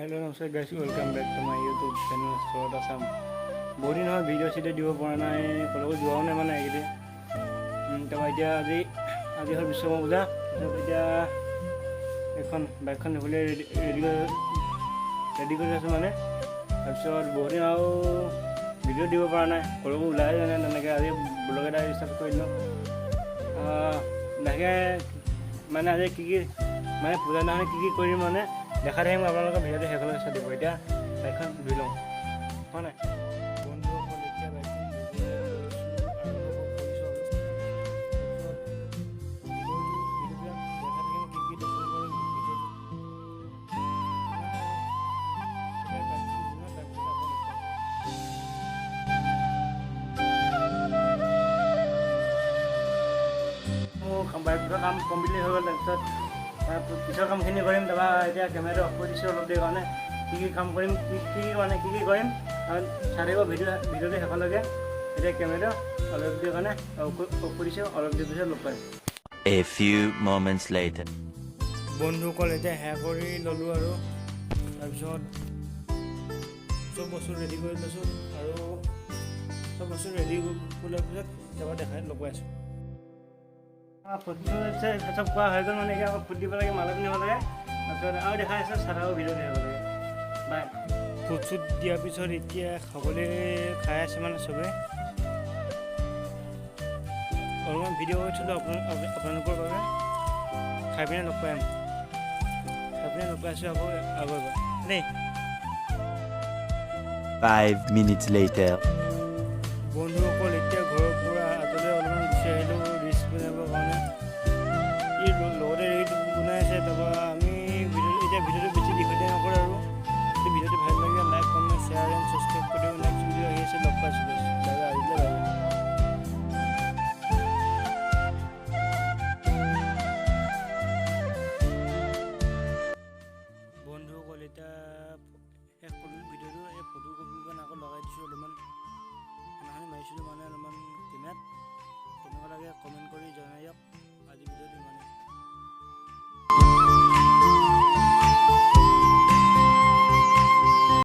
Hello, namaskar guys. Welcome back to my YouTube channel Sarat Assam. बहुत दिन হয় video চিডিও দিব পৰা নাই কলেও যোৱাও নাই মানে এইকেইদিন তাৰপৰা এতিয়া আজি হয় বিশ্বকৰ্মা পূজা এতিয়া এখন বাইকখন ধুবলৈ ৰেডি কৰি আছোঁ মানে তাৰপিছত বহুত দিন আৰু ভিডিঅ' দিব পৰা নাই কলেও ওলাই যোৱা নাই তেনেকৈ আজি ব্লগ এটা ষ্টাৰ্ট কৰি দিলোঁ লাহেকৈ মানে আজি কি মানে পূজা দিনাখনি কি কৰিম মানে দেখা থাকিম আপোনালোকৰ ভিডিঅ'টো শেষলৈকে চাই দিব এতিয়া বাইকখন ধুই লওঁ হয় নাই বন্ধুসকল এতিয়া বাইকখন বাইকৰ কাম কমপ্লিট হৈ গ'ল তাৰপিছত পিছৰ কামখিনি কৰিম তাৰপৰা এতিয়া কেমেৰাটো অফ কৰি দিছোঁ অলপ দেৰি কাৰণে কি কাম কৰিম কি কৰিম কাৰণ চাই থাকিব ভিডিঅ'টো শেষলৈকে এতিয়া কেমেৰাটো অলপ দেৰি কাৰণে অফ কৰি দিছোঁ অলপ দেৰি পিছত লগ পাৰিম A few moments later বন্ধুসকল এতিয়া সেয়া কৰি ল'লোঁ আৰু তাৰপিছত চব বস্তু ৰেডি কৰি লৈছোঁ আৰু চব বস্তু ৰেডি কৰি লোৱাৰ পিছত তাৰপৰা দেখাই লগাই আছোঁ ফুটটো চব খোৱা হৈ গ'ল মানে আকৌ ফুট দিব লাগে মালা পিন্ধিব লাগে তাৰপিছত আৰু দেখাই আছে চাৰাও ভিডিঅ' দিব লাগে বাই ফুট চুট দিয়াৰ পিছত এতিয়া খাবলৈ খাই আছে মানে চবেই অলপমান ভিডিঅ' কৰিছিলোঁ আপোনালোকৰ বাবে খাই পিনে লগ পাই আছোঁ আকৌ আগৰ দেই 5 minutes later বন্ধুসকল এতিয়া ঘৰৰ পৰা আঁতৰলৈ অলপমান গুচি আহিলোঁ ৰিচ বনাবৰ কাৰণে লগতে ৰিচ বনাই আছে তাৰপৰা আমি ভিডিঅ'টো বেছি দীঘলীয়া নকৰোঁ আৰু যদি ভিডিঅ'টো ভাল লাগে like comment share and subscribe কৰি দিওঁ নেক্সট ভিডিঅ' আহি আছে লগ পাইছোঁ বন্ধুসকল এতিয়া শেষ কৰিলোঁ ভিডিঅ'টো এই ফটো কপিখন আকৌ লগাই দিছোঁ অলপমান সেইদিনাখনি মাৰিছিলোঁ মানে অলপমান কেমেৰাত কেনেকুৱা লাগে কমেণ্ট কৰি জনাই দিয়ক আজি ভিডিঅ'টো ইমানেই